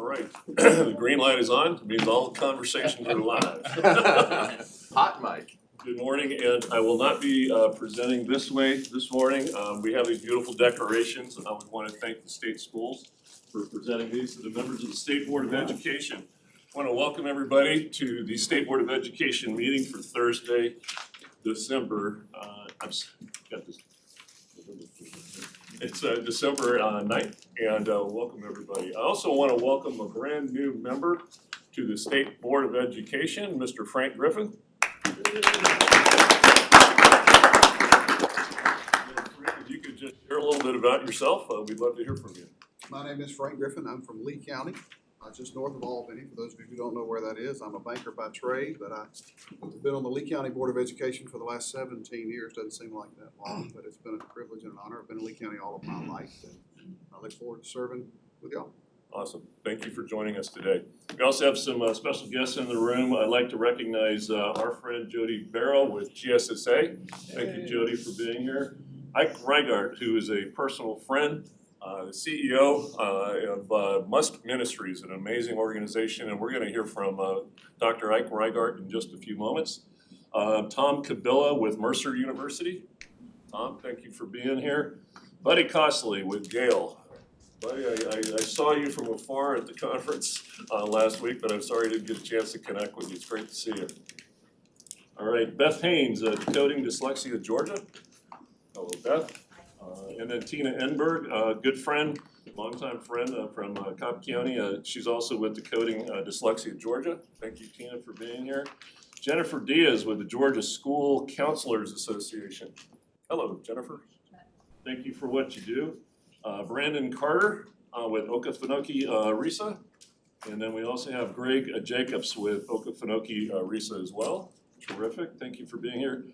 All right, the green light is on. It means all conversations are live. Hot mic. Good morning, and I will not be presenting this way this morning. We have these beautiful decorations, and I would want to thank the state schools for presenting these to the members of the State Board of Education. I want to welcome everybody to the State Board of Education meeting for Thursday, December. It's December 9th, and welcome everybody. I also want to welcome a brand new member to the State Board of Education, Mr. Frank Griffin. If you could just share a little bit about yourself, we'd love to hear from you. My name is Frank Griffin. I'm from Lee County, just north of Albany. For those of you who don't know where that is, I'm a banker by trade, but I've been on the Lee County Board of Education for the last 17 years. Doesn't seem like that long, but it's been a privilege and an honor. I've been in Lee County all of my life, and I look forward to serving with y'all. Awesome. Thank you for joining us today. We also have some special guests in the room. I'd like to recognize our friend Jody Barrow with GSSA. Thank you, Jody, for being here. Ike Reigart, who is a personal friend, the CEO of Must Ministries, an amazing organization, and we're going to hear from Dr. Ike Reigart in just a few moments. Tom Kabila with Mercer University. Tom, thank you for being here. Buddy Costley with Gale. Buddy, I saw you from afar at the conference last week, but I'm sorry I didn't get a chance to connect with you. It's great to see you. All right, Beth Haynes, Decoding Dyslexia, Georgia. Hello, Beth. And then Tina Enberg, good friend, longtime friend from Cobb County. She's also with Decoding Dyslexia, Georgia. Thank you, Tina, for being here. Jennifer Diaz with the Georgia School Counselors Association. Hello, Jennifer. Thank you for what you do. Brandon Carter with Okefenokee RISA. And then we also have Greg Jacobs with Okefenokee RISA as well. Terrific. Thank you for being here.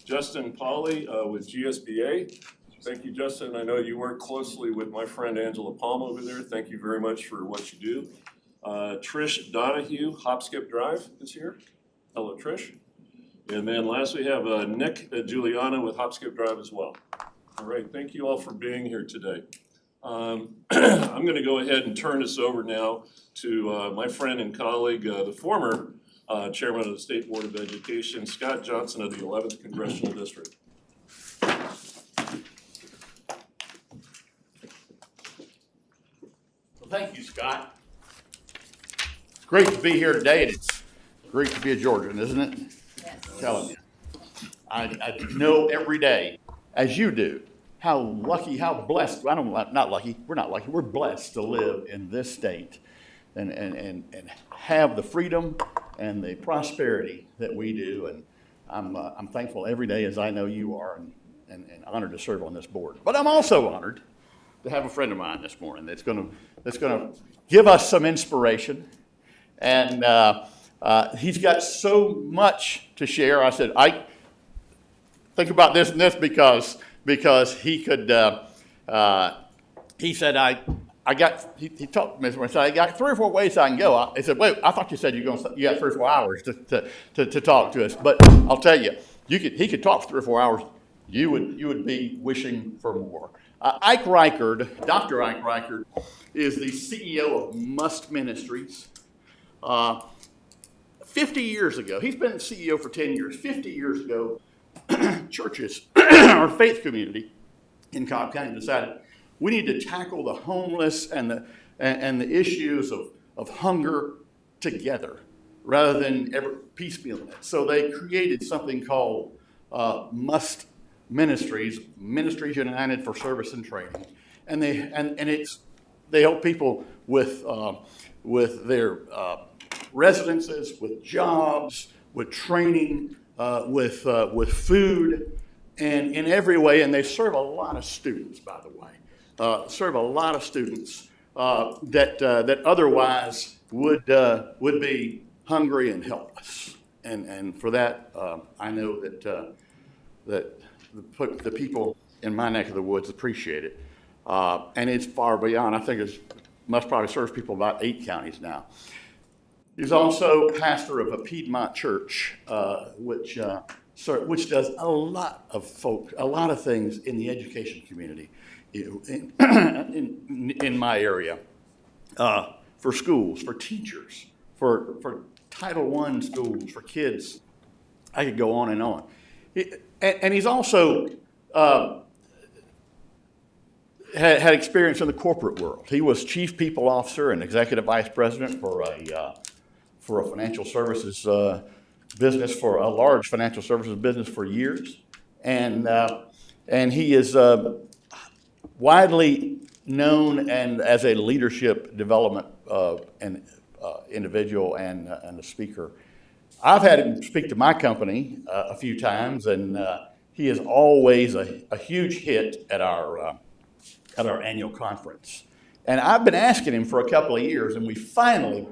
Justin Pauley with GSBA. Thank you, Justin. I know you work closely with my friend Angela Palm over there. Thank you very much for what you do. Trish Donahue, Hop Skip Drive is here. Hello, Trish. And then last we have Nick Giuliano with Hop Skip Drive as well. All right, thank you all for being here today. I'm going to go ahead and turn this over now to my friend and colleague, the former chairman of the State Board of Education, Scott Johnson of the 11th Congressional District. Well, thank you, Scott. It's great to be here today, and it's great to be a Georgian, isn't it? Yes. I'm telling you. I know every day, as you do, how lucky, how blessed, not lucky, we're blessed to live in this state and have the freedom and the prosperity that we do. And I'm thankful every day, as I know you are, and honored to serve on this board. But I'm also honored to have a friend of mine this morning that's gonna give us some inspiration. And he's got so much to share. I said, I think about this and this because he could, he said, he talked to me and said, I got 3 or 4 ways I can go. I said, wait, I thought you said you got 3 or 4 hours to talk to us. But I'll tell you, he could talk for 3 or 4 hours. You would be wishing for more. Ike Reigart, Dr. Ike Reigart, is the CEO of Must Ministries. 50 years ago, he's been CEO for 10 years. 50 years ago, churches, our faith community in Cobb County decided we need to tackle the homeless and the issues of hunger together rather than ever piecemealing it. So they created something called Must Ministries United for Service and Training, and they help people with their residences, with jobs, with training, with food, and in every way. And they serve a lot of students, by the way, serve a lot of students that otherwise would be hungry and helpless. And for that, I know that the people in my neck of the woods appreciate it, and it's far beyond. I think must probably serve people about 8 counties now. He's also pastor of a Piedmont church, which does a lot of things in the education community in my area. for schools, for teachers, for Title I schools, for kids. I could go on and on. And he's also had experience in the corporate world. He was chief people officer and executive vice president for a financial services business, for a large financial services business for years. And he is widely known and as a leadership development individual and a speaker. I've had him speak to my company a few times, and he is always a huge hit at our annual conference. And I've been asking him for a couple of years, and we finally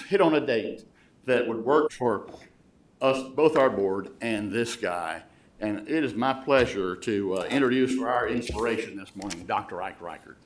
hit on a date that would work for us, both our board and this guy. And it is my pleasure to introduce for our inspiration this morning, Dr. Ike Reichert.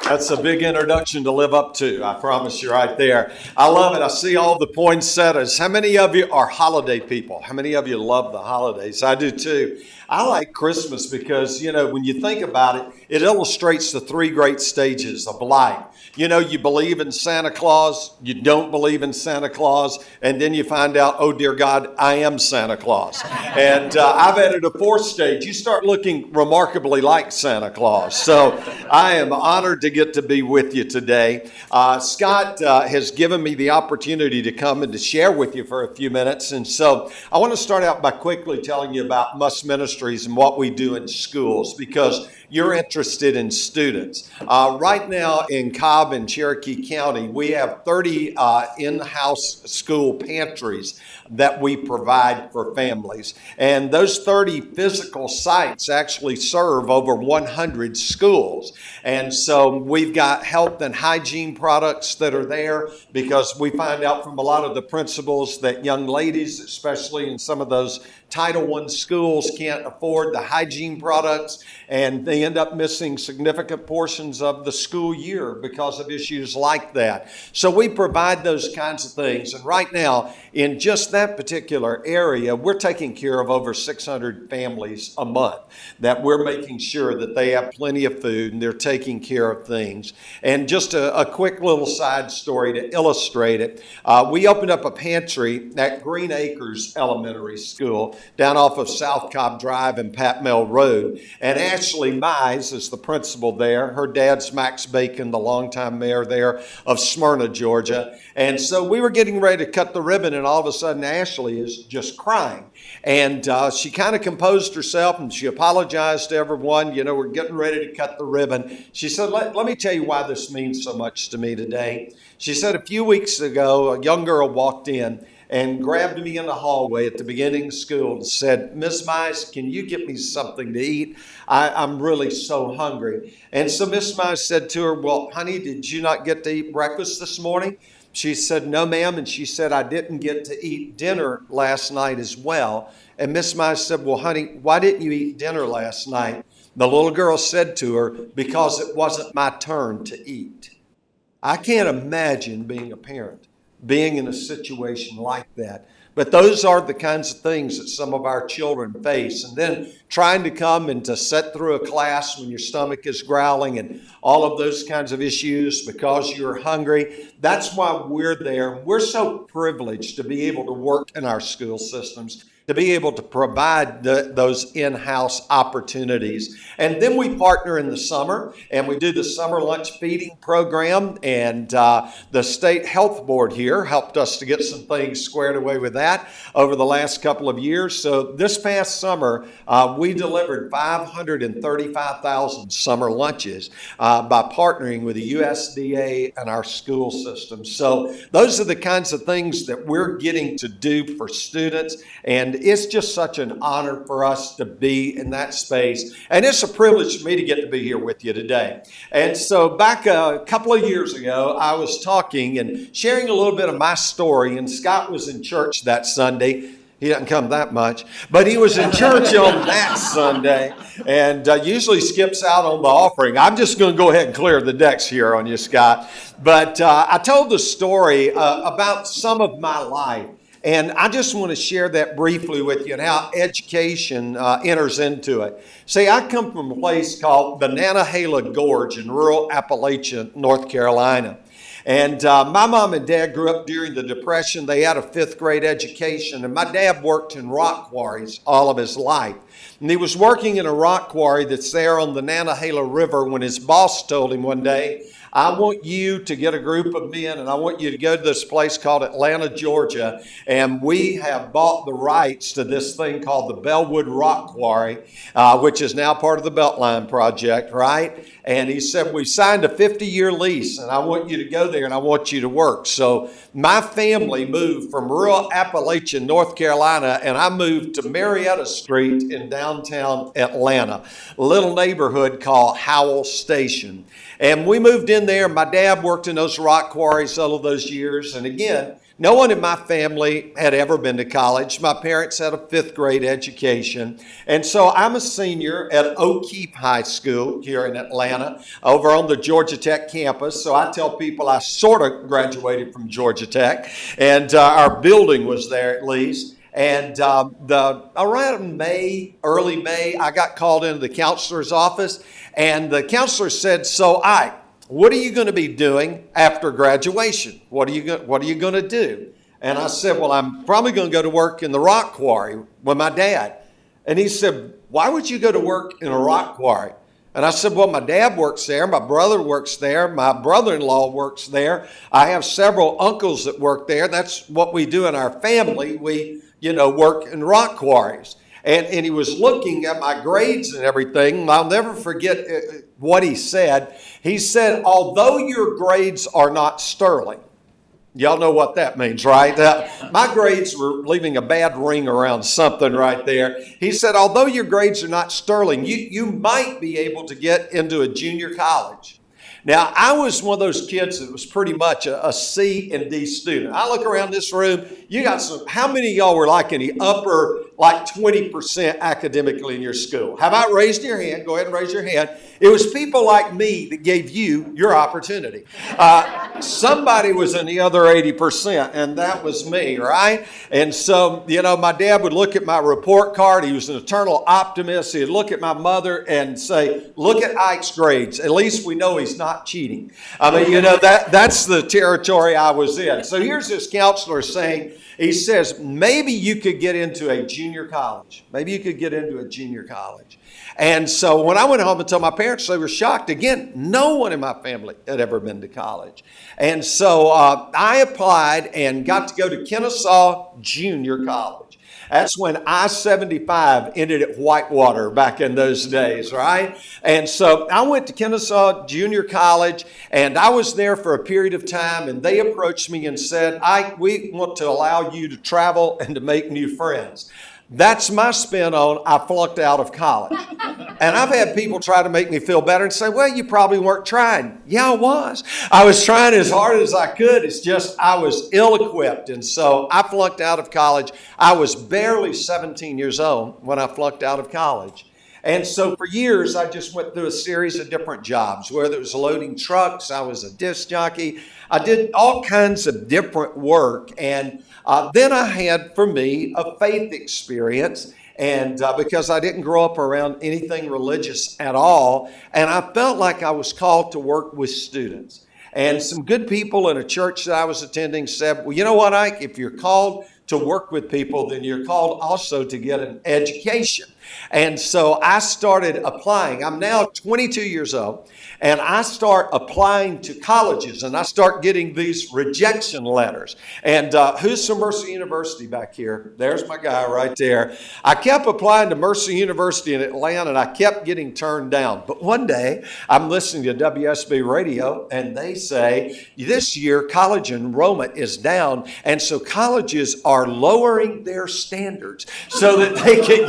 That's a big introduction to live up to. I promise you right there. I love it. I see all the poinsettias. How many of you are holiday people? How many of you love the holidays? I do too. I like Christmas because, when you think about it, it illustrates the three great stages of life. You believe in Santa Claus, you don't believe in Santa Claus, and then you find out, oh dear God, I am Santa Claus. And I've added a fourth stage. You start looking remarkably like Santa Claus. So I am honored to get to be with you today. Scott has given me the opportunity to come and to share with you for a few minutes. And so I want to start out by quickly telling you about Must Ministries and what we do in schools, because you're interested in students. Right now in Cobb and Cherokee County, we have 30 in-house school pantries that we provide for families. And those 30 physical sites actually serve over 100 schools. And so we've got health and hygiene products that are there, because we find out from a lot of the principals that young ladies, especially in some of those Title I schools, can't afford the hygiene products, and they end up missing significant portions of the school year because of issues like that. So we provide those kinds of things. And right now, in just that particular area, we're taking care of over 600 families a month, that we're making sure that they have plenty of food and they're taking care of things. And just a quick little side story to illustrate it. We opened up a pantry at Green Acres Elementary School down off of South Cobb Drive and Pat Mill Road. And Ashley Mize is the principal there. Her dad's Max Bacon, the longtime mayor there of Smyrna, Georgia. And so we were getting ready to cut the ribbon, and all of a sudden Ashley is just crying. And she kind of composed herself, and she apologized to everyone. We're getting ready to cut the ribbon. She said, let me tell you why this means so much to me today. She said, a few weeks ago, a young girl walked in and grabbed me in the hallway at the beginning of school and said, Miss Mize, can you get me something to eat? I'm really so hungry. And so Miss Mize said to her, well, honey, did you not get to eat breakfast this morning? She said, no, ma'am. And she said, I didn't get to eat dinner last night as well. And Miss Mize said, well, honey, why didn't you eat dinner last night? The little girl said to her, because it wasn't my turn to eat. I can't imagine being a parent, being in a situation like that. But those are the kinds of things that some of our children face. And then trying to come and to sit through a class when your stomach is growling and all of those kinds of issues because you're hungry. That's why we're there. We're so privileged to be able to work in our school systems, to be able to provide those in-house opportunities. And then we partner in the summer, and we do the summer lunch feeding program, and the state health board here helped us to get some things squared away with that over the last couple of years. So this past summer, we delivered 535,000 summer lunches by partnering with the USDA and our school system. So those are the kinds of things that we're getting to do for students, and it's just such an honor for us to be in that space. And it's a privilege for me to get to be here with you today. And so back a couple of years ago, I was talking and sharing a little bit of my story, and Scott was in church that Sunday. He doesn't come that much, but he was in church on that Sunday and usually skips out on the offering. I'm just going to go ahead and clear the decks here on you, Scott. But I told the story about some of my life. And I just want to share that briefly with you and how education enters into it. See, I come from a place called the Nantahala Gorge in rural Appalachia, North Carolina. And my mom and dad grew up during the Depression. They had a 5th grade education, and my dad worked in rock quarries all of his life. And he was working in a rock quarry that's there on the Nantahala River when his boss told him one day, I want you to get a group of men and I want you to go to this place called Atlanta, Georgia, and we have bought the rights to this thing called the Bellwood Rock Quarry, which is now part of the Beltline Project, right? And he said, we signed a 50-year lease and I want you to go there and I want you to work. So my family moved from rural Appalachia, North Carolina, and I moved to Marietta Street in downtown Atlanta, a little neighborhood called Howell Station. And we moved in there. My dad worked in those rock quarries all of those years. And again, no one in my family had ever been to college. My parents had a 5th grade education. And so I'm a senior at O'Keefe High School here in Atlanta, over on the Georgia Tech campus. So I tell people I sort of graduated from Georgia Tech, and our building was there at least. And around early May, I got called into the counselor's office, and the counselor said, so Ike, what are you going to be doing after graduation? What are you going to do? And I said, well, I'm probably going to go to work in the rock quarry with my dad. And he said, why would you go to work in a rock quarry? And I said, well, my dad works there, my brother works there, my brother-in-law works there. I have several uncles that work there. That's what we do in our family. We, work in rock quarries. And he was looking at my grades and everything. I'll never forget what he said. He said, although your grades are not sterling, y'all know what that means, right? My grades were leaving a bad ring around something right there. He said, although your grades are not sterling, you might be able to get into a junior college. Now, I was one of those kids that was pretty much a C and D student. I look around this room, you got how many of y'all were like in the upper, 20% academically in your school? How about raise your hand? Go ahead and raise your hand. It was people like me that gave you your opportunity. Somebody was in the other 80%, and that was me, right? And so, my dad would look at my report card. He was an eternal optimist. He'd look at my mother and say, look at Ike's grades. At least we know he's not cheating. I mean, that's the territory I was in. So here's this counselor saying, he says, maybe you could get into a junior college. Maybe you could get into a junior college. And so when I went home and told my parents, they were shocked. Again, no one in my family had ever been to college. And so I applied and got to go to Kennesaw Junior College. That's when I-75 ended at Whitewater back in those days, right? And so I went to Kennesaw Junior College, and I was there for a period of time, and they approached me and said, Ike, we want to allow you to travel and to make new friends. That's my spin on I flunked out of college. And I've had people try to make me feel better and say, well, you probably weren't trying. Yeah, I was. I was trying as hard as I could. It's just I was ill-equipped. And so I flunked out of college. I was barely 17 years old when I flunked out of college. And so for years, I just went through a series of different jobs, whether it was loading trucks, I was a disc jockey. I did all kinds of different work. And then I had, for me, a faith experience. And because I didn't grow up around anything religious at all, and I felt like I was called to work with students. And some good people in a church that I was attending said, well, you know what, Ike, if you're called to work with people, then you're called also to get an education. And so I started applying. I'm now 22 years old, and I start applying to colleges, and I start getting these rejection letters. And who's from Mercer University back here? There's my guy right there. I kept applying to Mercer University in Atlanta, and I kept getting turned down. But one day, I'm listening to WSB radio, and they say, this year, college enrollment is down, and so colleges are lowering their standards so that they can,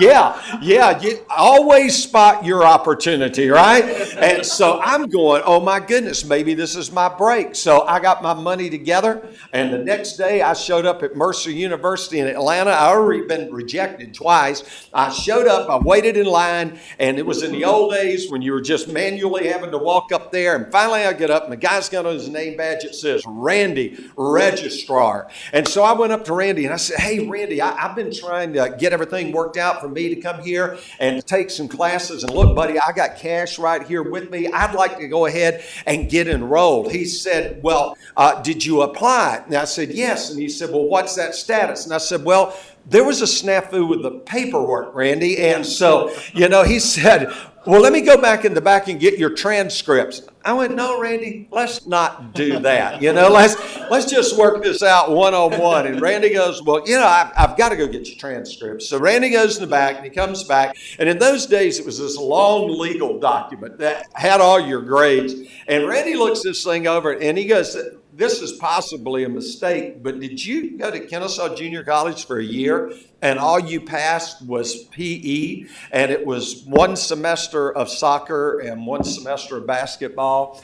you always spot your opportunity, right? And so I'm going, oh my goodness, maybe this is my break. So I got my money together, and the next day I showed up at Mercer University in Atlanta. I already been rejected twice. I showed up, I waited in line, and it was in the old days when you were just manually having to walk up there. And finally I get up, and the guy's got on his name badge. It says Randy, Registrar. And so I went up to Randy, and I said, hey, Randy, I've been trying to get everything worked out for me to come here and take some classes. And look, buddy, I got cash right here with me. I'd like to go ahead and get enrolled. He said, well, did you apply? And I said, yes. And he said, well, what's that status? And I said, well, there was a snafu with the paperwork, Randy. And so, he said, well, let me go back in the back and get your transcripts. I went, no, Randy, let's not do that. Let's just work this out one-on-one. And Randy goes, well, I've got to go get your transcripts. So Randy goes in the back and he comes back. And in those days, it was this long legal document that had all your grades. And Randy looks this thing over and he goes, this is possibly a mistake, but did you go to Kennesaw Junior College for a year and all you passed was PE and it was one semester of soccer and one semester of basketball?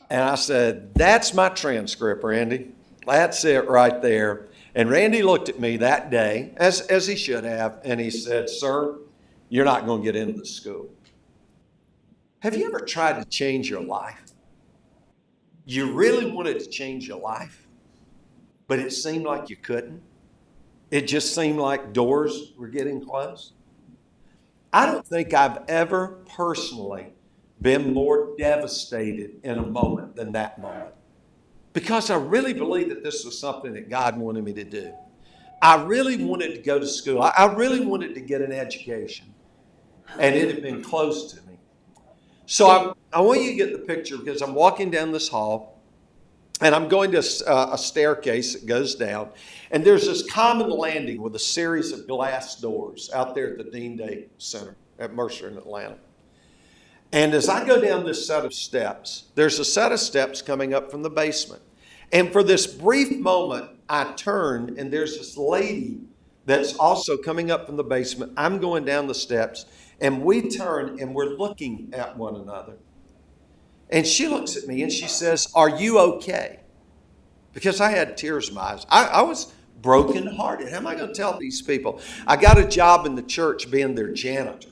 And I said, that's my transcript, Randy. That's it right there. And Randy looked at me that day, as he should have, and he said, sir, you're not going to get into the school. Have you ever tried to change your life? You really wanted to change your life, but it seemed like you couldn't. It just seemed like doors were getting closed. I don't think I've ever personally been more devastated in a moment than that moment, because I really believe that this was something that God wanted me to do. I really wanted to go to school. I really wanted to get an education, and it had been closed to me. So I want you to get the picture, because I'm walking down this hall and I'm going to a staircase that goes down, and there's this common landing with a series of glass doors out there at the Dean Day Center at Mercer in Atlanta. And as I go down this set of steps, there's a set of steps coming up from the basement. And for this brief moment, I turn and there's this lady that's also coming up from the basement. I'm going down the steps. And we turn and we're looking at one another. And she looks at me and she says, are you okay? Because I had tears in my eyes. I was brokenhearted. How am I going to tell these people? I got a job in the church being their janitor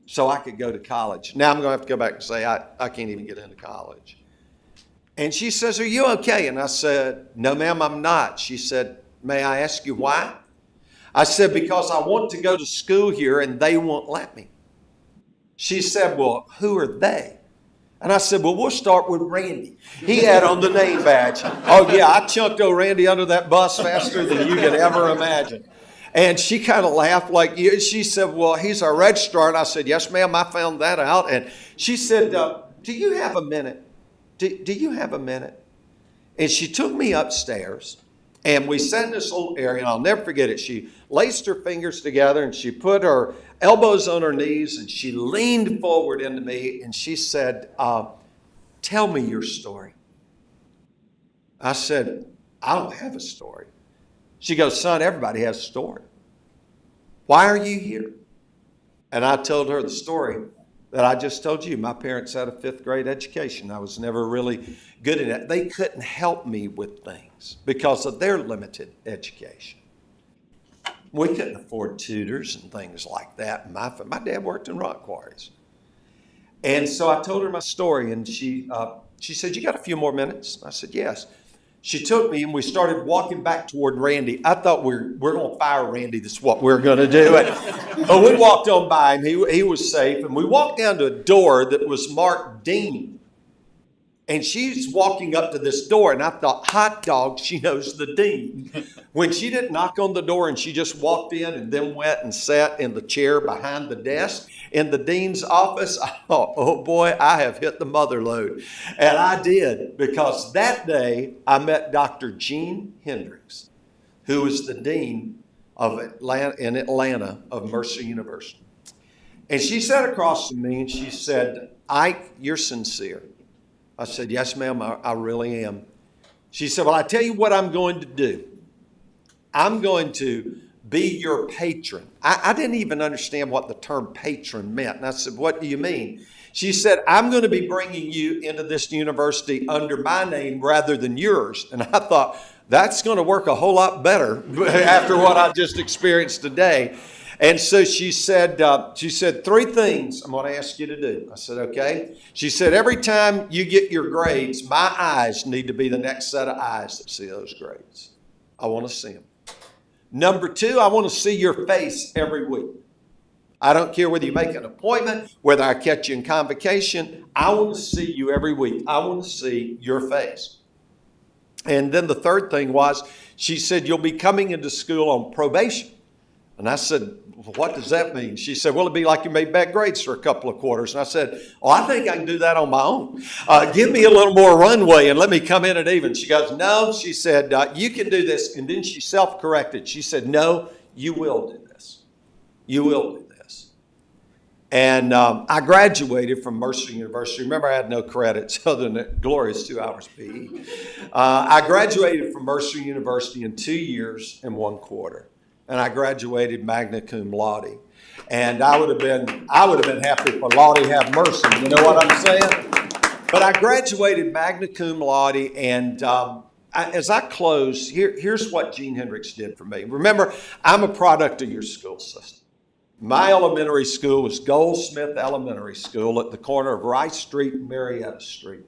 so I could go to college. Now I'm going to have to go back and say, I can't even get into college. And she says, are you okay? And I said, no, ma'am, I'm not. She said, may I ask you why? I said, because I want to go to school here and they won't let me. She said, well, who are they? And I said, well, we'll start with Randy. He had on the name badge. Oh, yeah, I chunked old Randy under that bus faster than you could ever imagine. And she kind of laughed like you. She said, well, he's our registrar. And I said, yes, ma'am, I found that out. And she said, do you have a minute? Do you have a minute? And she took me upstairs. And we sat in this little area, and I'll never forget it. She laced her fingers together, and she put her elbows on her knees, and she leaned forward into me, and she said, tell me your story. I said, I don't have a story. She goes, son, everybody has a story. Why are you here? And I told her the story that I just told you. My parents had a 5th grade education. I was never really good at it. They couldn't help me with things because of their limited education. We couldn't afford tutors and things like that. My dad worked in rock quarries. And so I told her my story, and she said, you got a few more minutes? I said, yes. She took me, and we started walking back toward Randy. I thought we're going to fire Randy. That's what we're going to do. But we walked on by him. He was safe. And we walked down to a door that was marked Dean. And she's walking up to this door, and I thought, hot dog, she knows the dean. When she didn't knock on the door and she just walked in and then went and sat in the chair behind the desk in the dean's office, I thought, oh boy, I have hit the mother lode. And I did, because that day I met Dr. Gene Hendricks, who was the dean of Atlanta of Mercer University. And she sat across from me and she said, Ike, you're sincere. I said, yes, ma'am, I really am. She said, well, I tell you what I'm going to do. I'm going to be your patron. I didn't even understand what the term patron meant. And I said, what do you mean? She said, I'm going to be bringing you into this university under my name rather than yours. And I thought, that's going to work a whole lot better after what I just experienced today. And so she said 3 things I'm going to ask you to do. I said, okay. She said, every time you get your grades, my eyes need to be the next set of eyes that see those grades. I want to see them. Number two, I want to see your face every week. I don't care whether you make an appointment, whether I catch you in convocation. I want to see you every week. I want to see your face. And then the third thing was, she said, you'll be coming into school on probation. And I said, what does that mean? She said, well, it'd be like you made bad grades for a couple of quarters. And I said, oh, I think I can do that on my own. Give me a little more runway and let me come in at even. She goes, no, she said, you can do this. And then she self-corrected. She said, no, you will do this. You will do this. And I graduated from Mercer University. Remember, I had no credits other than a glorious 2 hours PE. I graduated from Mercer University in 2 years and 1 quarter. And I graduated magna cum laude. And I would have been happy for Laude have mercy. You know what I'm saying? But I graduated magna cum laude, and as I close, here's what Gene Hendricks did for me. Remember, I'm a product of your school system. My elementary school was Goldsmith Elementary School at the corner of Rice Street and Marietta Street.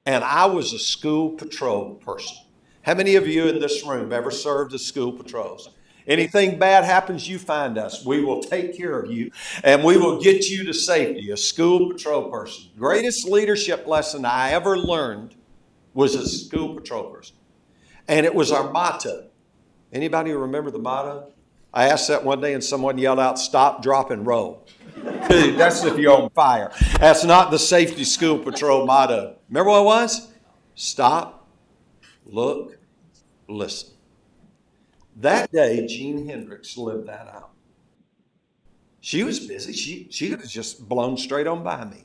And I was a school patrol person. How many of you in this room ever served as school patrols? Anything bad happens, you find us. We will take care of you, and we will get you to safety, a school patrol person. Greatest leadership lesson I ever learned was a school patrol person. And it was our motto. Anybody remember the motto? I asked that one day and someone yelled out, stop, drop, and roll. Dude, that's if you're on fire. That's not the safety school patrol motto. Remember what it was? Stop, look, listen. That day, Gene Hendricks lived that out. She was busy. She could have just blown straight on by me.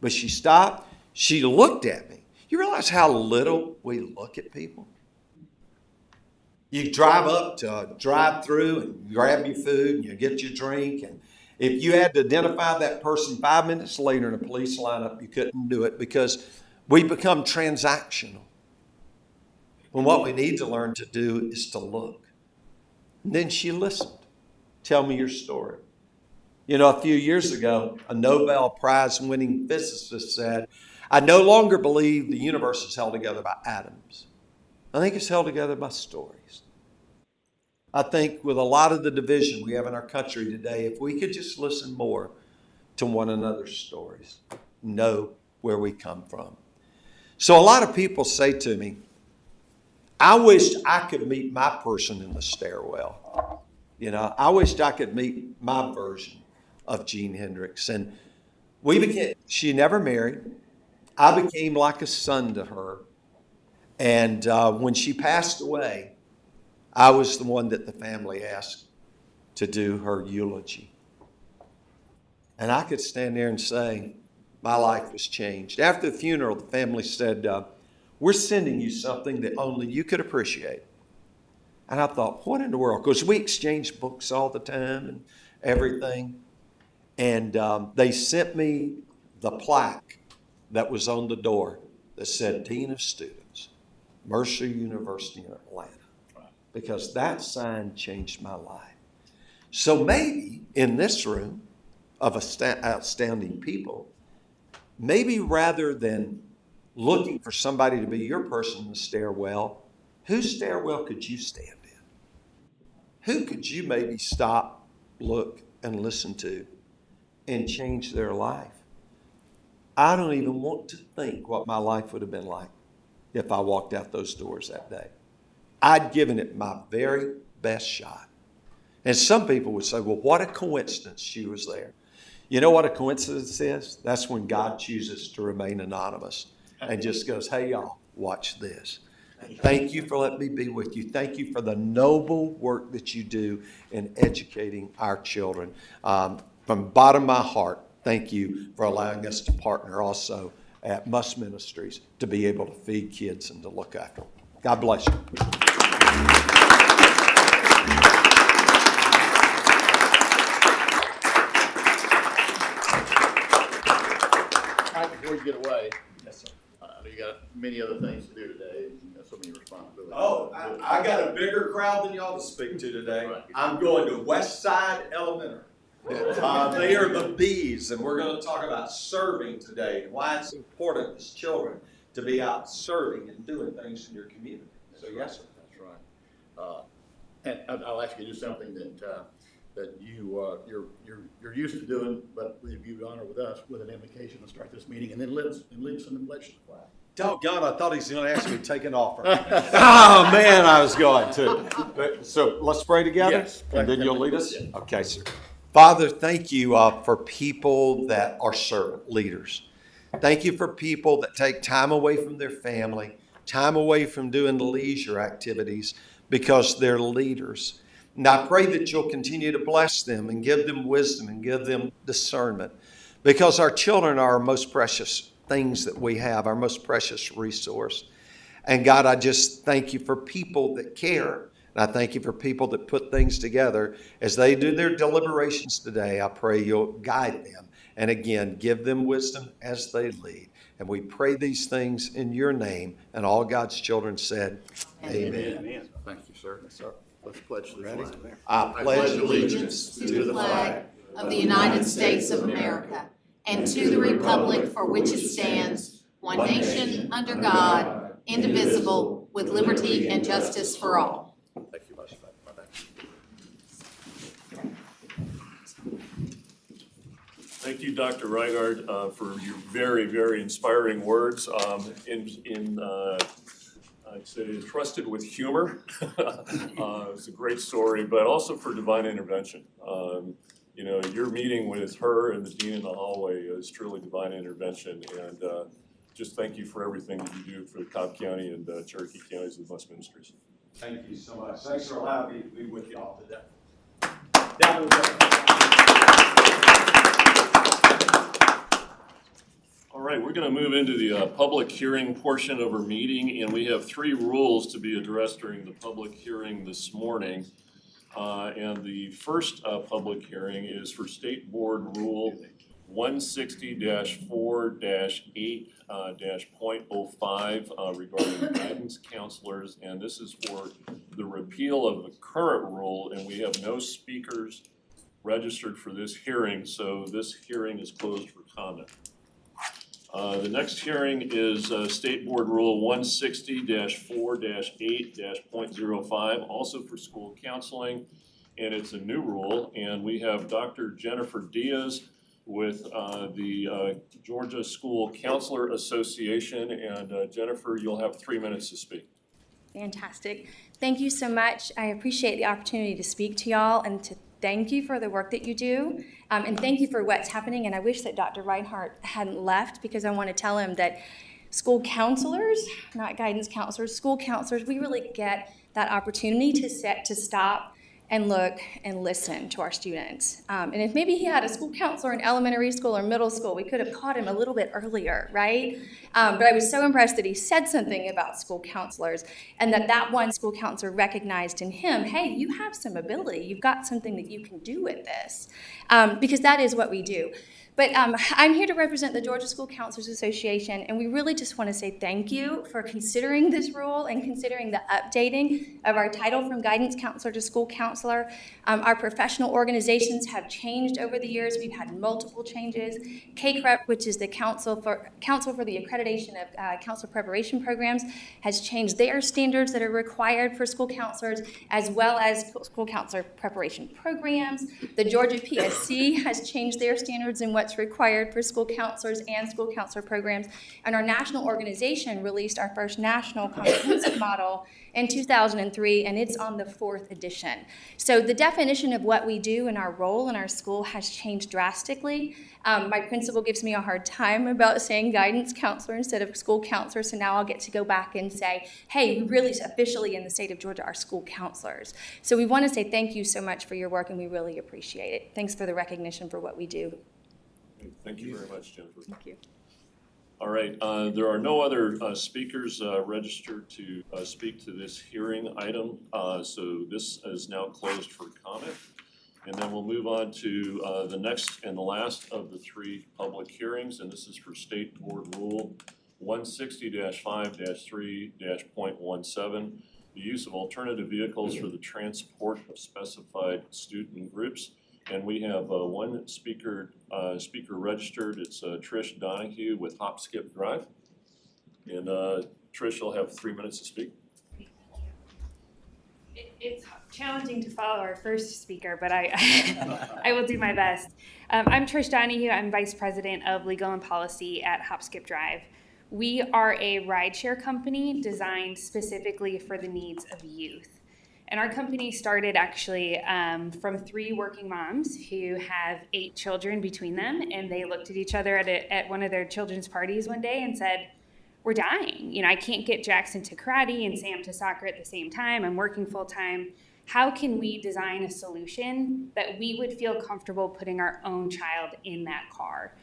But she stopped. She looked at me. You realize how little we look at people? You drive up to a drive-through and grab your food and you get your drink. And if you had to identify that person 5 minutes later in a police lineup, you couldn't do it because we become transactional. When what we need to learn to do is to look. And then she listened. Tell me your story. You know, a few years ago, a Nobel Prize winning physicist said, I no longer believe the universe is held together by atoms. I think it's held together by stories. I think with a lot of the division we have in our country today, if we could just listen more to one another's stories, know where we come from. So a lot of people say to me, I wished I could meet my person in the stairwell. You know, I wished I could meet my version of Gene Hendricks. And she never married. I became like a son to her. And when she passed away, I was the one that the family asked to do her eulogy. And I could stand there and say, my life was changed. After the funeral, the family said, we're sending you something that only you could appreciate. And I thought, what in the world? Because we exchange books all the time and everything. And they sent me the plaque that was on the door that said Dean of Students, Mercer University in Atlanta. Because that sign changed my life. So maybe in this room of outstanding people, maybe rather than looking for somebody to be your person in the stairwell, whose stairwell could you stand in? Who could you maybe stop, look, and listen to and change their life? I don't even want to think what my life would have been like if I walked out those doors that day. I'd given it my very best shot. And some people would say, well, what a coincidence she was there. You know what a coincidence is? That's when God chooses to remain anonymous and just goes, hey, y'all, watch this. Thank you for letting me be with you. Thank you for the noble work that you do in educating our children. From the bottom of my heart, thank you for allowing us to partner also at Must Ministries to be able to feed kids and to look after them. God bless you. Before you get away, yes, sir. I know you got many other things to do today. You got so many responsibilities. Oh, I got a bigger crowd than y'all to speak to today. I'm going to West Side Elementary. They are the B's, and we're going to talk about serving today and why it's important as children to be out serving and doing things in your community. So yes, sir. That's right. And I'll ask you to do something that you're used to doing, but if you honor with us with an invocation to start this meeting, and then lead us in the pledge to the flag. Doggone, I thought he was going to ask me to take an offering. Oh, man, I was going to. So let's pray together, Yes. and then you'll lead us? Yeah. Okay, sir. Father, thank you for people that are servant leaders. Thank you for people that take time away from their family, time away from doing leisure activities because they're leaders. And I pray that you'll continue to bless them and give them wisdom and give them discernment, because our children are our most precious things that we have, our most precious resource. And God, I just thank you for people that care. And I thank you for people that put things together. As they do their deliberations today, I pray you'll guide them. And again, give them wisdom as they lead. And we pray these things in your name. And all God's children said, Amen. Amen. Thank you, sir. Yes, sir. Let's pledge to the flag. I pledge allegiance to the flag of the United States of America and to the republic for which it stands, one nation, under God, indivisible, with liberty and justice for all. Thank you much. Thank you, Dr. Reigard, for your very, very inspiring words. I'd say entrusted with humor. It's a great story, but also for divine intervention. You know, your meeting with her and the dean in the hallway is truly divine intervention. And just thank you for everything that you do for the Cobb County and Cherokee counties with Bus Ministries. Thank you so much. Thanks for allowing me to be with you all today. All right, we're going to move into the public hearing portion of our meeting, and we have 3 rules to be addressed during the public hearing this morning. And the first public hearing is for State Board Rule 160-4-8-.05 regarding guidance counselors. And this is for the repeal of the current rule, and we have no speakers registered for this hearing, so this hearing is closed for comment. The next hearing is State Board Rule 160-4-8-.05, also for school counseling, and it's a new rule. And we have Dr. Jennifer Diaz with the Georgia School Counselor Association. And Jennifer, you'll have 3 minutes to speak. Fantastic. Thank you so much. I appreciate the opportunity to speak to y'all and to thank you for the work that you do, and thank you for what's happening. And I wish that Dr. Reinhardt hadn't left, because I want to tell him that school counselors, not guidance counselors, school counselors, we really get that opportunity to stop and look and listen to our students. And if maybe he had a school counselor in elementary school or middle school, we could have caught him a little bit earlier, right? But I was so impressed that he said something about school counselors, and that one school counselor recognized in him, hey, you have some ability. You've got something that you can do with this, because that is what we do. But I'm here to represent the Georgia School Counselors Association, and we really just want to say thank you for considering this rule and considering the updating of our title from guidance counselor to school counselor. Our professional organizations have changed over the years. We've had multiple changes. KCREP, which is the Council for the Accreditation of Counselor Preparation Programs, has changed their standards that are required for school counselors, as well as school counselor preparation programs. The Georgia PSC has changed their standards and what's required for school counselors and school counselor programs. And our national organization released our first national comprehensive model in 2003, and it's on the 4th edition. So the definition of what we do and our role in our school has changed drastically. My principal gives me a hard time about saying guidance counselor instead of school counselor, so now I'll get to go back and say, hey, we really officially in the state of Georgia are school counselors. So we want to say thank you so much for your work, and we really appreciate it. Thanks for the recognition for what we do. Thank you very much, Jennifer. Thank you. All right, there are no other speakers registered to speak to this hearing item, so this is now closed for comment. And then we'll move on to the next and the last of the 3 public hearings, and this is for State Board Rule 160-5-3-.17, the use of alternative vehicles for the transport of specified student groups. And we have one speaker registered. It's Trish Donahue with Hop Skip Drive. And Trish will have 3 minutes to speak. It's challenging to follow our first speaker, but I I will do my best. I'm Trish Donahue. I'm Vice President of Legal and Policy at Hop Skip Drive. We are a rideshare company designed specifically for the needs of youth. And our company started actually from 3 working moms who have 8 children between them, and they looked at each other at one of their children's parties one day and said, we're dying. You know, I can't get Jackson to karate and Sam to soccer at the same time. I'm working full time. How can we design a solution that we would feel comfortable putting our own child in that car?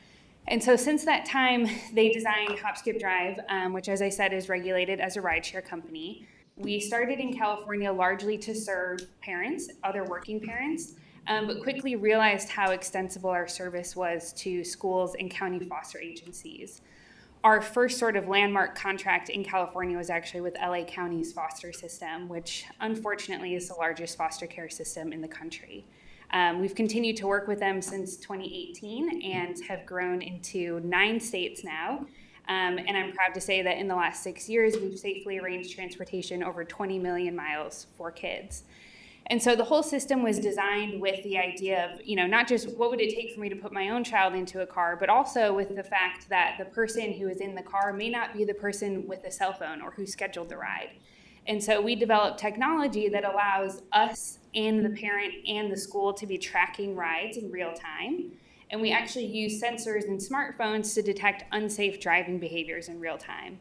And so since that time, they designed Hop Skip Drive, which, as I said, is regulated as a rideshare company. We started in California largely to serve parents, other working parents, but quickly realized how extensible our service was to schools and county foster agencies. Our first sort of landmark contract in California was actually with LA County's foster system, which unfortunately is the largest foster care system in the country. We've continued to work with them since 2018 and have grown into 9 states now. And I'm proud to say that in the last 6 years, we've safely arranged transportation over 20 million miles for kids. And so the whole system was designed with the idea of, you know, not just what would it take for me to put my own child into a car, but also with the fact that the person who is in the car may not be the person with a cell phone or who scheduled the ride. And so we developed technology that allows us and the parent and the school to be tracking rides in real time. And we actually use sensors in smartphones to detect unsafe driving behaviors in real time.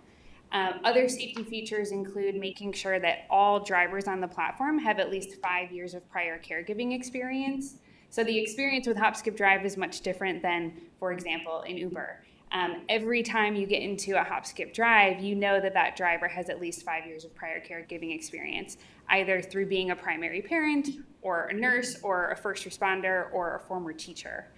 Other safety features include making sure that all drivers on the platform have at least 5 years of prior caregiving experience. So the experience with Hop Skip Drive is much different than, for example, in Uber. Every time you get into a Hop Skip Drive, you know that that driver has at least 5 years of prior caregiving experience, either through being a primary parent or a nurse or a first responder or a former teacher.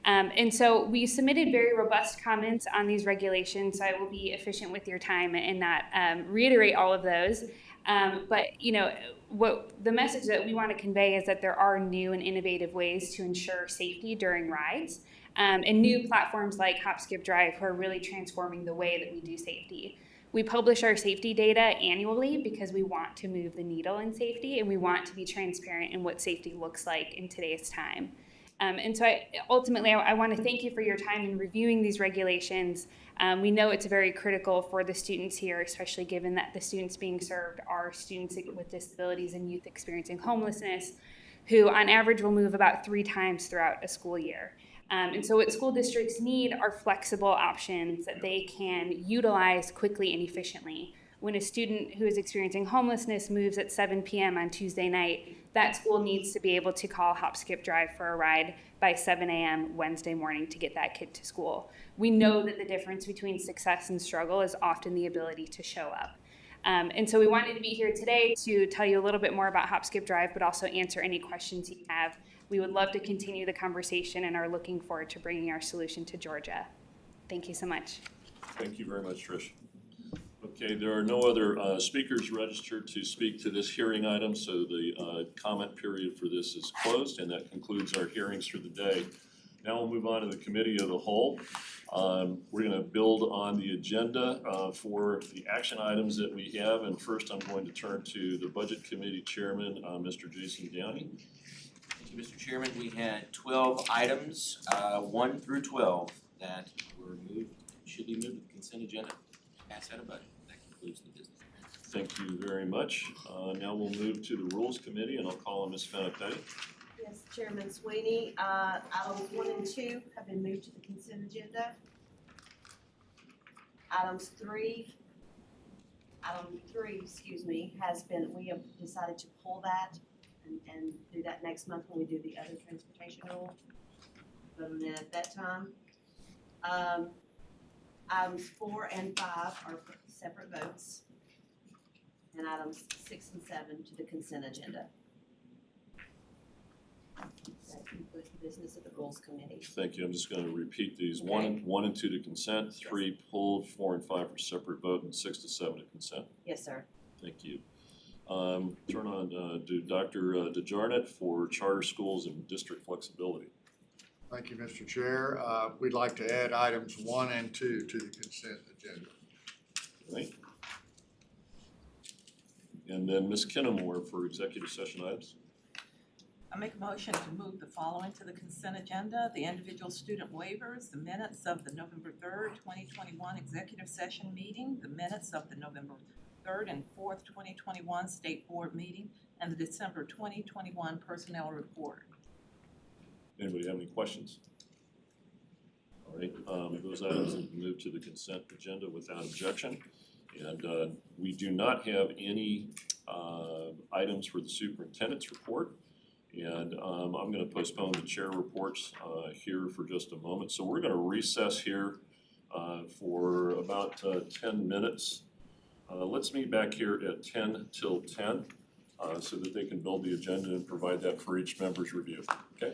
And so we submitted very robust comments on these regulations, so I will be efficient with your time and not reiterate all of those. But, you know, what the message that we want to convey is that there are new and innovative ways to ensure safety during rides, and new platforms like Hop Skip Drive who are really transforming the way that we do safety. We publish our safety data annually because we want to move the needle in safety, and we want to be transparent in what safety looks like in today's time. And so ultimately, I want to thank you for your time in reviewing these regulations. We know it's very critical for the students here, especially given that the students being served are students with disabilities and youth experiencing homelessness, who on average will move about 3 times throughout a school year. And so what school districts need are flexible options that they can utilize quickly and efficiently. When a student who is experiencing homelessness moves at 7 p.m. on Tuesday night, that school needs to be able to call Hop Skip Drive for a ride by 7 a.m. Wednesday morning to get that kid to school. We know that the difference between success and struggle is often the ability to show up. And so we wanted to be here today to tell you a little bit more about Hop Skip Drive, but also answer any questions you have. We would love to continue the conversation and are looking forward to bringing our solution to Georgia. Thank you so much. Thank you very much, Trish. Okay, there are no other speakers registered to speak to this hearing item, so the comment period for this is closed, and that concludes our hearings for the day. Now we'll move on to the committee of the whole. We're going to build on the agenda for the action items that we have, and first I'm going to turn to the Budget Committee Chairman, Mr. Jason Downey. Thank you, Mr. Chairman. We had 12 items, 1 through 12, that were moved, should be moved to the consent agenda. Pass out a budget. That concludes the business. Thank you very much. Now we'll move to the Rules Committee, and I'll call on Ms. Fanapetti. Yes, Chairman Sweeney, items 1 and 2 have been moved to the consent agenda. Item 3, has been, we have decided to pull that and do that next month when we do the other transportation rule. Vote on it at that time. Items 4 and 5 are separate votes. And items 6 and 7 to the consent agenda. That concludes the business of the Rules Committee. Thank you. I'm just going to repeat these. Okay. 1 and 2 to consent, 3 pulled, 4 and 5 for separate vote, and 6 to 7 to consent. Yes, sir. Thank you. Turn on to Dr. DeJarnett for charter schools and district flexibility. Thank you, Mr. Chair. We'd like to add items 1 and 2 to the consent agenda. Right. And then Ms. Kinnamore for executive session items. I make a motion to move the following to the consent agenda: the individual student waivers, the minutes of the November 3rd, 2021 executive session meeting, the minutes of the November 3rd and 4th, 2021 state board meeting, and the December 2021 personnel report. Anybody have any questions? All right, those items have been moved to the consent agenda without objection. And we do not have any items for the superintendent's report. And I'm gonna postpone the chair reports here for just a moment. So we're gonna recess here for about 10 minutes. Let's meet back here at 10 till 10 so that they can build the agenda and provide that for each member's review, okay?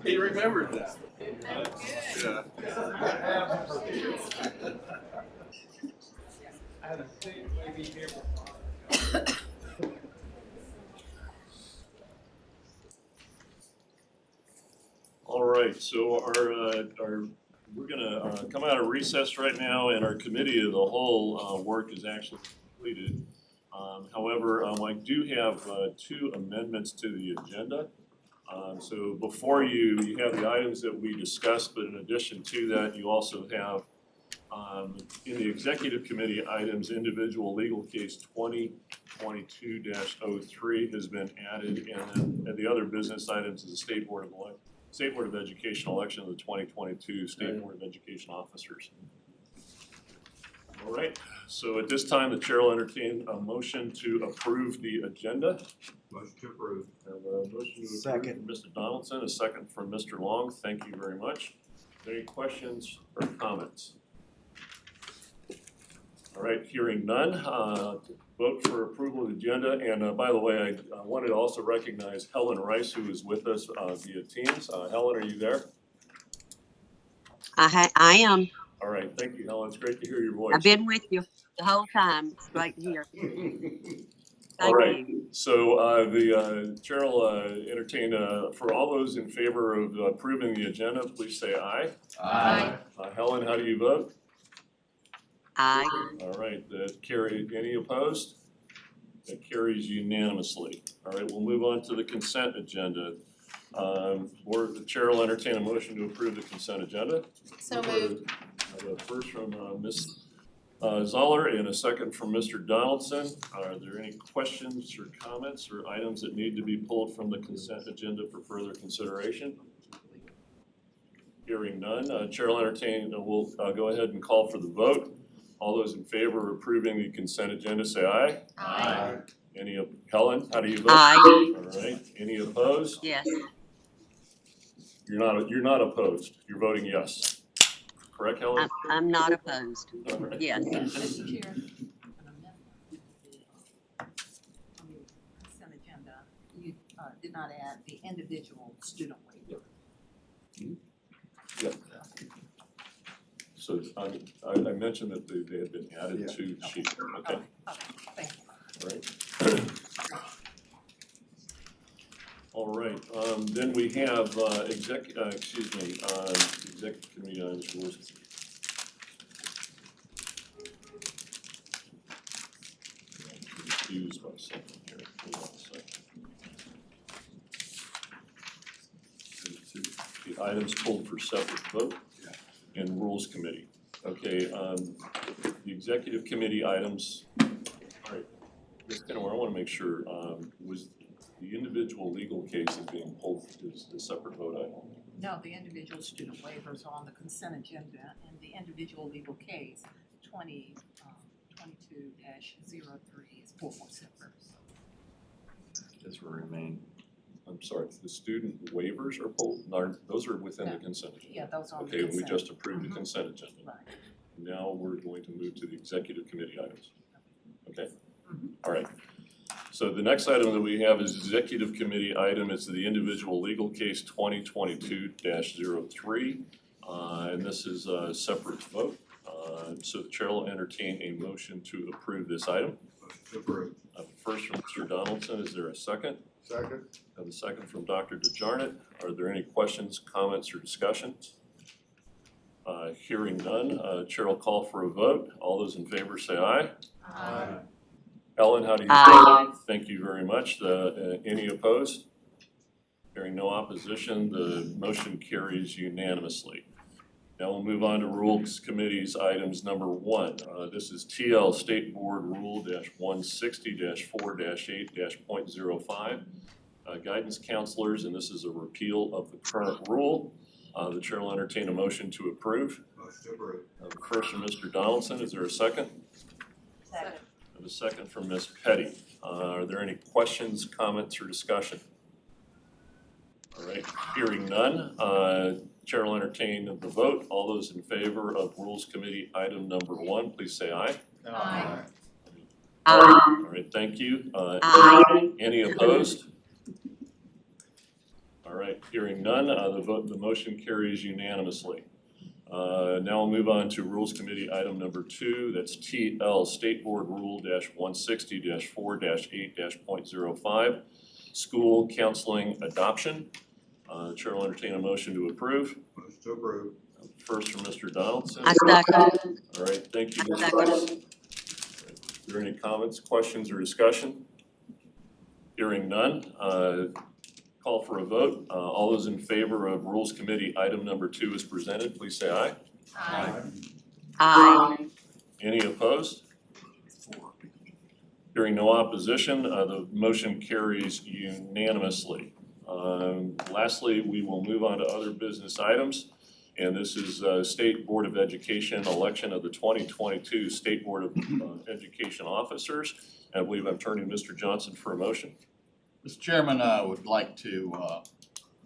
He remembered that. All right, so we're gonna come out of recess right now, and our committee of the whole work is actually completed. However, I do have two amendments to the agenda. So before you have the items that we discussed, but in addition to that, you also have in the executive committee items, individual legal case 2022-03 has been added, and then the other business items is the State Board of Education election of the 2022 State Board of Education officers. All right, so at this time, the chair will entertain a motion to approve the agenda. Motion to approve. Have a motion to approve from Mr. Donaldson, a second from Mr. Long. Thank you very much. Any questions or comments? All right, hearing none, vote for approval of the agenda. And by the way, I wanted to also recognize Helen Rice, who is with us via Teams. Helen, are you there? I am. All right, thank you, Helen. It's great to hear your voice. I've been with you the whole time. It's great to hear. All right, Thank you. so the chair will entertain, for all those in favor of approving the agenda, please say aye. Aye. Helen, how do you vote? Aye. All right, that carried. Any opposed? That carries unanimously. All right, we'll move on to the consent agenda. The chair will entertain a motion to approve the consent agenda. So moved. I have a first from Ms. Zoller and a second from Mr. Donaldson. Are there any questions or comments or items that need to be pulled from the consent agenda for further consideration? Hearing none, chair will entertain, we'll go ahead and call for the vote. All those in favor of approving the consent agenda, say aye. Aye. Helen, how do you vote? Aye. All right, any opposed? Yes. You're not opposed, you're voting yes. Correct, Helen? I'm not opposed. All right. Yes. Mr. Chair, an amendment to the consent agenda, you did not add the individual student waiver. Yeah. So I mentioned that they had been added to the sheet, okay? Thank you. All right. All right, then we have executive committee items rules. Confused myself here. Hold on a second. The items pulled for separate vote and rules committee. Okay, the executive committee items, all right, Ms. Kennewer, I wanna make sure, was the individual legal cases being pulled as a separate vote item? No, the individual student waivers are on the consent agenda, and the individual legal case, 2022-03 is pulled for separate. This will remain. I'm sorry, the student waivers are pulled, those are within the consent agenda? Yeah, those are on the Okay, consent. we just approved the consent agenda. Right. Now we're going to move to the executive committee items. Okay, all right. So the next item that we have is executive committee item. It's the individual legal case 2022-03. And this is a separate vote. So the chair will entertain a motion to approve this item. Motion to approve. First from Mr. Donaldson, is there a second? Second. I have a second from Dr. DeJarnett. Are there any questions, comments, or discussions? Hearing none, chair will call for a vote. All those in favor say aye. Aye. Ellen, how do you vote? Aye. Thank you very much. Any opposed? Hearing no opposition, the motion carries unanimously. Now we'll move on to Rules Committee's items number 1. This is TL State Board Rule -160-4-8-.05. Guidance counselors, and this is a repeal of the current rule. The chair will entertain a motion to approve. Motion to approve. First from Mr. Donaldson, is there a second? Second. I have a second from Ms. Petty. Are there any questions, comments, or discussion? All right, hearing none, chair will entertain the vote. All those in favor of Rules Committee item number 1, please say aye. Aye. Aye. All right, thank you. Aye. Any opposed? All All right, hearing none, the motion carries unanimously. Now we'll move on to Rules Committee item number 2, that's TL State Board Rule -160-4-8-.05, School Counseling Adoption. Chair will entertain a motion to approve. Motion to approve. First from Mr. Donaldson. I second. All right, thank you, I Ms. second. Price. Are there any comments, questions, or discussion? Hearing none, call for a vote. All those in favor of Rules Committee item number 2 as presented, please say aye. Aye. Any opposed? Hearing no opposition, the motion carries unanimously. Lastly, we will move on to other business items. And this is State Board of Education election of the 2022 State Board of Education officers. I believe I'm turning to Mr. Johnson for a motion. Mr. Chairman, I would like to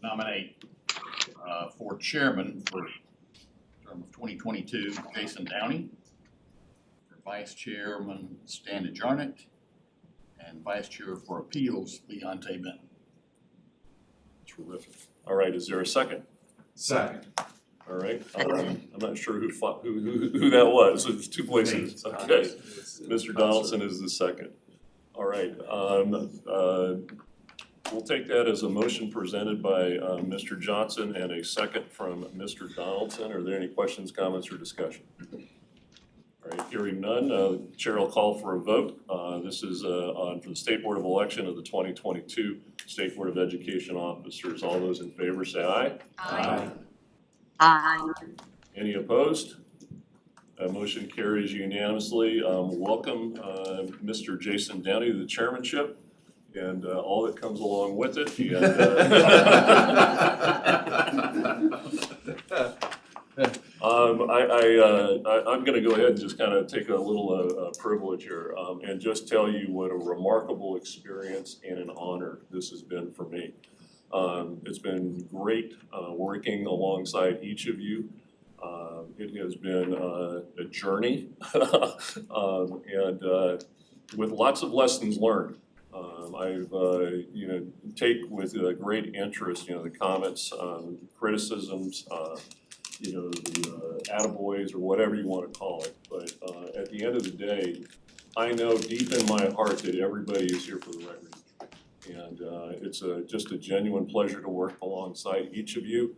nominate for chairman for the term of 2022, Jason Downey. For vice chairman, To Adjourn, and vice chair for appeals, Leontay Benton. Terrific. All right, is there a second? Second. All right, I'm not sure who that was. It's 2 places. Okay, Mr. Donaldson is the second. All right, we'll take that as a motion presented by Mr. Johnson and a second from Mr. Donaldson. Are there any questions, comments, or discussion? All right, hearing none, Chair will call for a vote. This is for the State Board of Election of the 2022 State Board of Education officers. All those in favor say aye. Aye. Aye. Any opposed? Motion carries unanimously. Welcome, Mr. Jason Downey to the chairmanship and all that comes along with it. I'm going to go ahead and just kind of take a little privilege here and just tell you what a remarkable experience and an honor this has been for me. It's been great working alongside each of you. It has been a journey and with lots of lessons learned. I've take with great interest the comments, criticisms, the attaboys or whatever you want to call it. But at the end of the day, I know deep in my heart that everybody is here for the right reason. And it's just a genuine pleasure to work alongside each of you.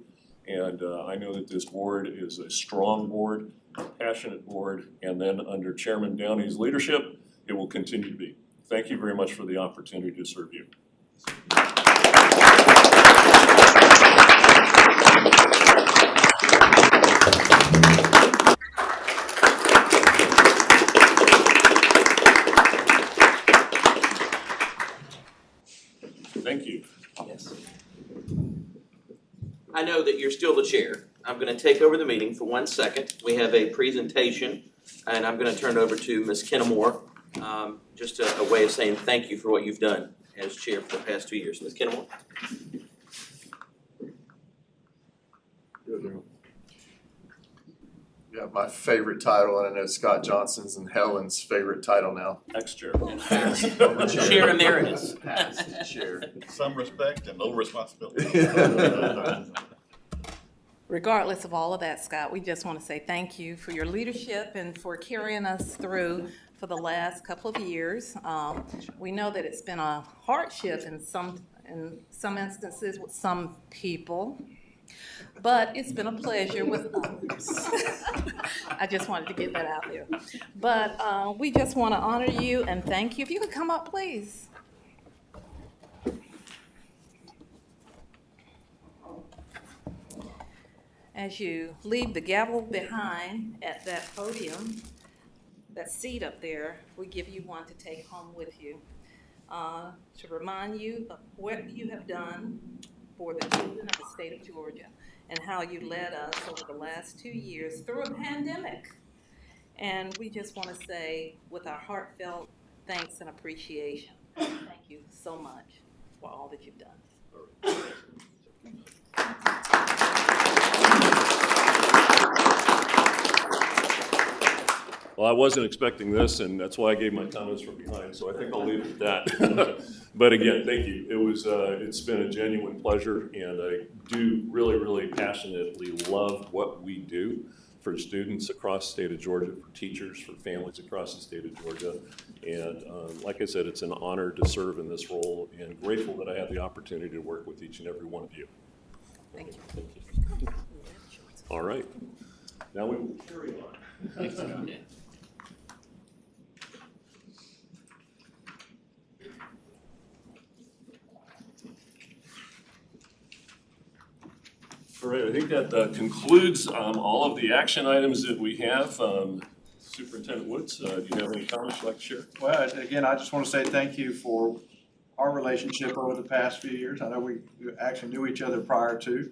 And I know that this board is a strong board, a passionate board, and then under Chairman Downey's leadership, it will continue to be. Thank you very much for the opportunity to serve you. Thank you. Yes. I know that you're still the chair. I'm going to take over the meeting for 1 second. We have a presentation, and I'm going to turn it over to Ms. Kennemore. Just a way of saying thank you for what you've done as chair for the past 2 years. Ms. Kennemore. Yeah, my favorite title, and I know Scott Johnson's and Helen's favorite title now. Ex-chair. Chair Emeritus. Past chair. Some respect and no responsibility. Regardless of all of that, Scott, we just want to say thank you for your leadership and for carrying us through for the last couple of years. We know that it's been a hardship in some instances with some people, but it's been a pleasure with others. I just wanted to get that out there. But we just want to honor you and thank you. If you could come up, please. As you leave the gavel behind at that podium, that seat up there, we give you one to take home with you, to remind you of what you have done for the children of the state of Georgia and how you led us over the last 2 years through a pandemic. And we just want to say with our heartfelt thanks and appreciation, thank you so much for all that you've done. Well, I wasn't expecting this, and that's why I gave my comments from behind, so I think I'll leave it at that. But again, thank you. It's been a genuine pleasure, and I do really, really passionately love what we do for students across the state of Georgia, for teachers, for families across the state of Georgia. And like I said, it's an honor to serve in this role, and grateful that I have the opportunity to work with each and every one of you. Thank you. All right. Now we will carry on. All right, I think that concludes all of the action items that we have. Superintendent Woods, do you have any comments you'd like to share? Well, again, I just want to say thank you for our relationship over the past few years. I know we actually knew each other prior to,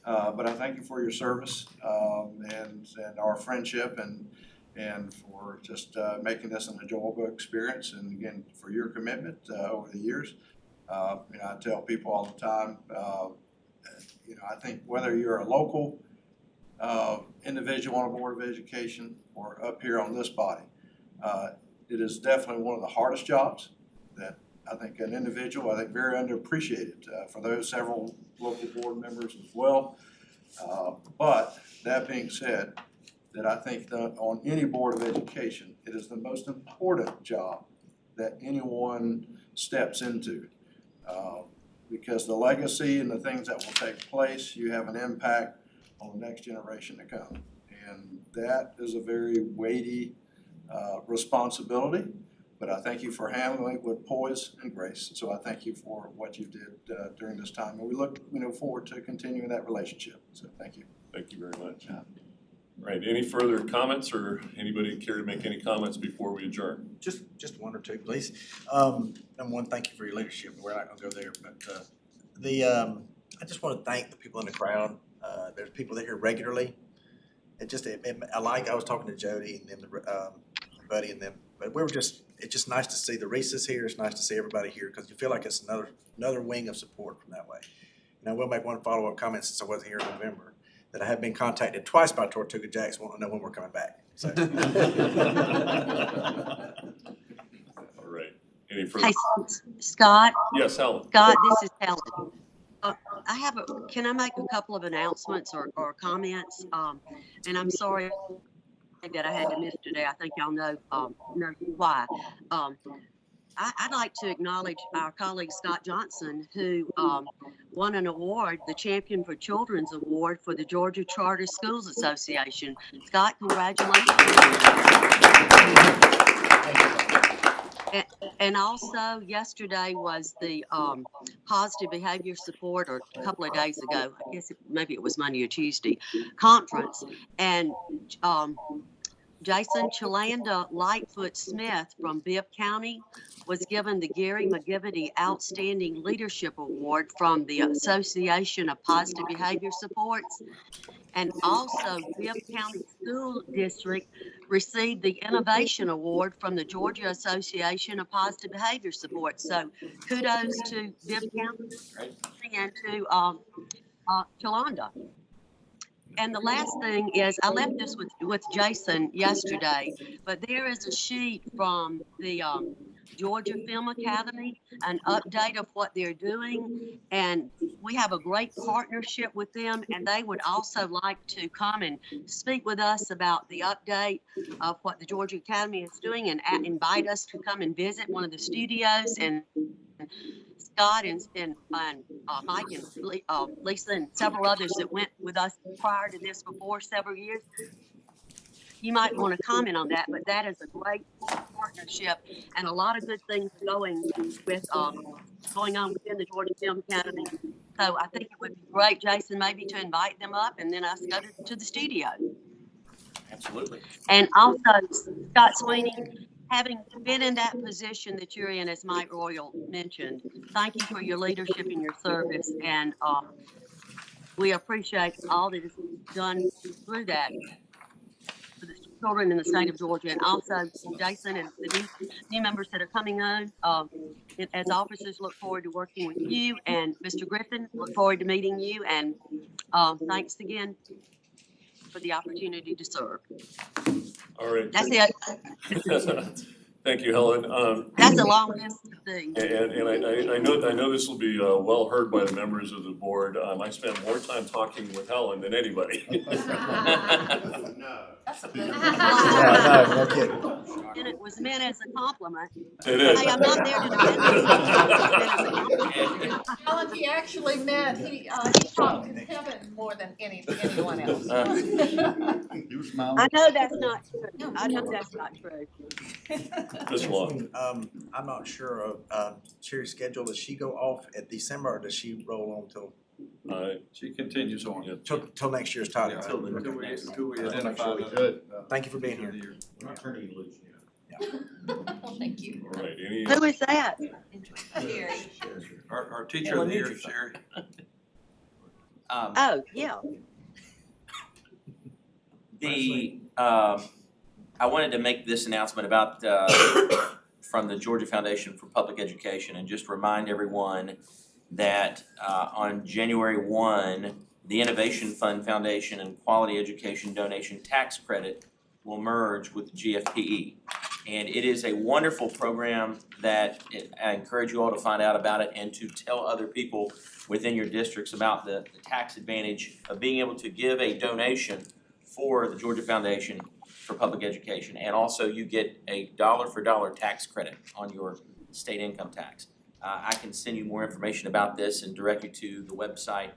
but I thank you for your service and our friendship and for just making this an enjoyable experience, and again, for your commitment over the years. I tell people all the time, I think whether you're a local individual on a Board of Education or up here on this body, it is definitely one of the hardest jobs that I think an individual, I think very underappreciated for those several local board members as well. But that being said, that I think that on any Board of Education, it is the most important job that anyone steps into. Because the legacy and the things that will take place, you have an impact on the next generation to come. And that is a very weighty responsibility, but I thank you for handling it with poise and grace. So I thank you for what you did during this time. And we look forward to continuing that relationship. So thank you. Thank you very much. All right, any further comments, or anybody care to make any comments before we adjourn? Just one or two, please. Number one, thank you for your leadership. We're not gonna go there, but I just want to thank the people in the crowd. There's people that are here regularly. I was talking to Jody and them, Buddy and them, but it's just nice to see the Reese's here. It's nice to see everybody here because you feel like it's another wing of support from that way. And I will make one follow-up comment since I wasn't here in November, that I have been contacted twice by Tortuga Jacks wanting to know when we're coming back. So. All right. Any further? Hey, Scott. Yes, Helen. Scott, this is Helen. Can I make a couple of announcements or comments? And I'm sorry that I had to miss today. I think y'all know why. I'd like to acknowledge our colleague Scott Johnson, who won an award, the Champion for Children's Award for the Georgia Charter Schools Association. Scott, congratulations. And also, yesterday was the Positive Behavior Support, or a couple of days ago, I guess maybe it was Monday or Tuesday, conference. And Jason Chalanda Lightfoot Smith from Bibb County was given the Gary McGivity Outstanding Leadership Award from the Association of Positive Behavior Supports. And also, Bibb County School District received the Innovation Award from the Georgia Association of Positive Behavior Support. So kudos to Bibb County and to Chalanda. And the last thing is, I left this with Jason yesterday, but there is a sheet from the Georgia Film Academy, an update of what they're doing, and we have a great partnership with them, and they would also like to come and speak with us about the update of what the Georgia Academy is doing, and invite us to come and visit one of the studios. And Scott and Mike and Lisa and several others that went with us prior to this before several years. You might want to comment on that, but that is a great partnership, and a lot of good things going on within the Georgia Film Academy. So I think it would be great, Jason, maybe to invite them up and then us go to the studio. Absolutely. And also, Scott Sweeney, having been in that position that you're in, as Mike Royal mentioned, thank you for your leadership and your service, and we appreciate all that is done through that for the children in the state of Georgia. And also, Jason and the new members that are coming on, as officers, look forward to working with you, and Mr. Griffin, look forward to meeting you, and thanks again for the opportunity to serve. All right. That's it. Thank you, Helen. That's a long list of things. And I know this will be well heard by the members of the board. I spent more time talking with Helen than anybody. Yeah, no kidding. And it was meant as a compliment. It is. Hey, I'm not there to defend myself. Alan, he actually meant, he talked to Kevin more than anyone else. You were smiling. I know that's not true. I know that's not true. Ms. Long. I'm not sure of, Sherry's schedule. Does she go off at December or does she roll on till She continues on. till next year's title? Until the Until we next. identify the. Good. Thank you for being here. Well, thank you. All right, any, Who is that? Our teacher of the year, Sherry. Oh, yeah. I wanted to make this announcement about, from the Georgia Foundation for Public Education, and just remind everyone that on January 1, the Innovation Fund Foundation and Quality Education Donation Tax Credit will merge with the GFPE. And it is a wonderful program that I encourage you all to find out about it and to tell other people within your districts about the tax advantage of being able to give a donation for the Georgia Foundation for Public Education. And also you get a dollar-for-dollar tax credit on your state income tax. I can send you more information about this and direct you to the website,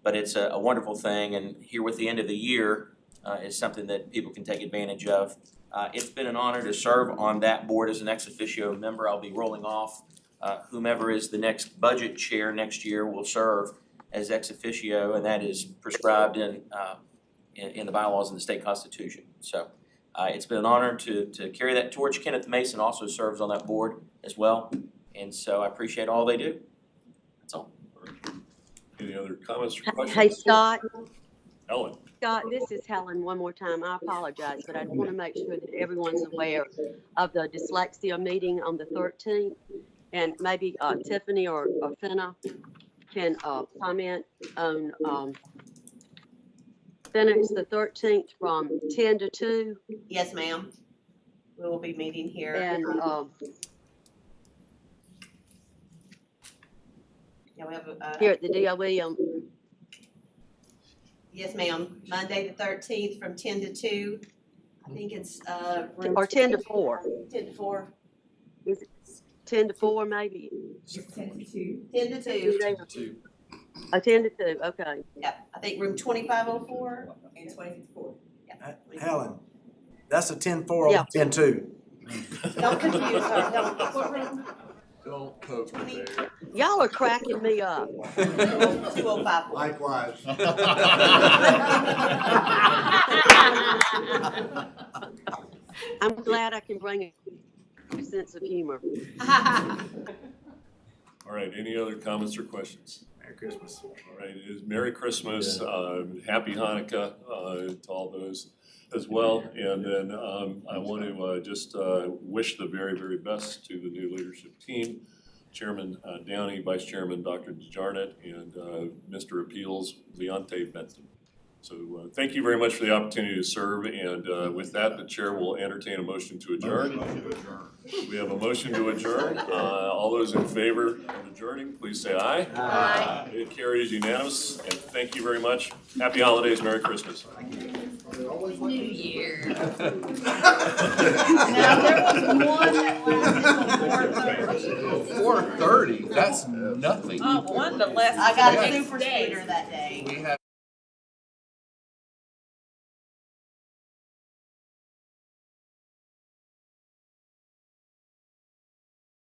but it's a wonderful thing, and here with the end of the year is something that people can take advantage of. It's been an honor to serve on that board as an ex officio member. I'll be rolling off. Whomever is the next budget chair next year will serve as ex officio, and that is prescribed in the bylaws in the state constitution. So it's been an honor to carry that torch. Kenneth Mason also serves on that board as well, and so I appreciate all they do. That's all. any other comments or questions? Hey, Scott. Helen. Scott, this is Helen one more time. I apologize, but I want to make sure that everyone's aware of the dyslexia meeting on the 13th. And maybe Tiffany or Finna can comment on Finna, it's the 13th from 10 to 2. Yes, ma'am. We will be meeting here. And Yeah, we have here at the DOE. Yes, ma'am. Monday the 13th from 10 to 2. I think it's room Or 10 to 4. 10 to 4. Is it 10 to 4 maybe? 10 to 2. 10 to 2. Oh, 10 to 2, okay. Yeah, I think room 2504 and 2054. Yeah. Helen, that's a 10-4 Yeah. on 10-2. Don't confuse her. Don't. What room? Don't poke me there. Y'all are cracking me up. 205. Likewise. I'm glad I can bring a sense of humor. All right, any other comments or questions? Merry Christmas. All right, it is Merry Christmas, Happy Hanukkah to all those as well. And then I want to just wish the very, very best to the new leadership team, Chairman Downey, Vice Chairman Dr. DeJarnett, and Mr. Appeals, Leonte Benson. So thank you very much for the opportunity to serve, and with that, the chair will entertain a motion to adjourn. We have a motion to adjourn. All those in favor of adjourning, please say aye. Aye. It carries unanimous, and thank you very much. Happy holidays, Merry Christmas. New Year. Now, there was one that lasted till 4:30. 4:30, that's nothing. One the less. I got a super sweeter that day. We have